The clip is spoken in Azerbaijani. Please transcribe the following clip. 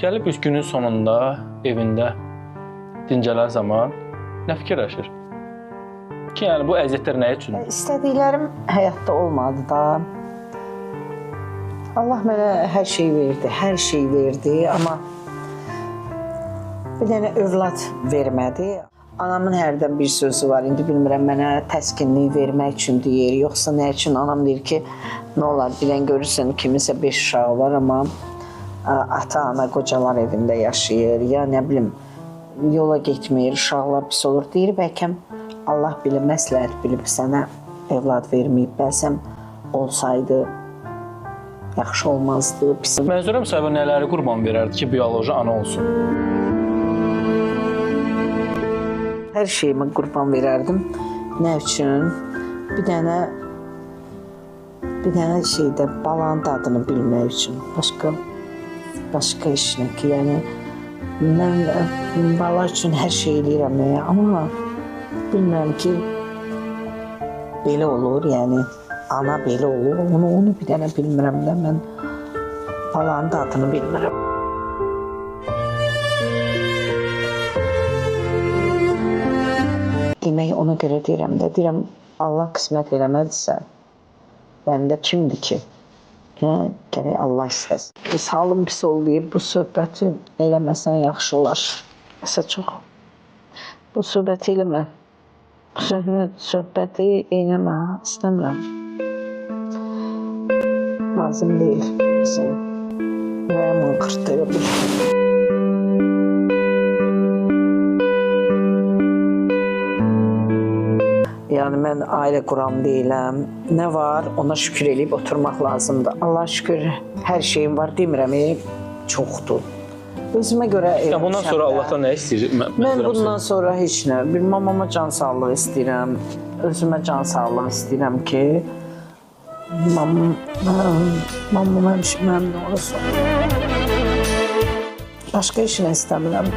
Gəlib üç günün sonunda evində dincələr zaman nə fikirləşir? Ki, yəni bu əziyyətlər nə üçün? İstədiklərim həyatda olmadı da. Allah mənə hər şey verdi, amma bir dənə övlad vermədi. Anamın hərdən bir sözü var, indi bilmirəm mənə təskinlik vermək üçün deyir, yoxsa nə üçün anam deyir ki, nə olar, bilən görürsən kimisə 5 uşağı var, amma ata-ana qocalar evində yaşayır, ya nə bilim, yola getməyir, uşaqlar pis olur, deyir, bəlkə Allah bilir, məsləhət bilib sənə evlad verməyib, bəlkə olsaydı, yaxşı olmazdı, pis. Mənzurəm sahibə nələri qurban verərdi ki, bioloji ana olsun? Hər şeyimi qurban verərdim. Nə üçün? Bir dənə şeydə balanın dadını bilmək üçün. Başqa işlə ki, yəni mən bala üçün hər şey eləyirəm, amma bilmirəm ki, belə olur, yəni ana belə olur. Onu bir dənə bilmirəm də, mən balanın dadını bilmirəm. Demək ona görə deyirəm, Allah qismət eləmədirsə, məndə kimdir ki? Gərək Allah istəsin. Biz halım pis olmayıb, bu söhbəti eləməsən yaxşı olar. Məsələn, çox. Bu söhbəti eləmə. Söhbəti eləmə, istəmirəm. Lazım deyil. Ürəyim qırtdırı bir. Yəni, mən ailə quran deyiləm. Nə var, ona şükür eləyib oturmaq lazımdır. Allah şükür, hər şeyim var, demirəm, çoxdur. Özümə görə eləmişəm. Bundan sonra Allahdan nə istəyir? Mən bundan sonra heç nə. Bir mamama can sağlığı istəyirəm. Özümə can sağlığı istəyirəm ki, mamam həmişə məmnun olsun. Başqa işini istəmirəm.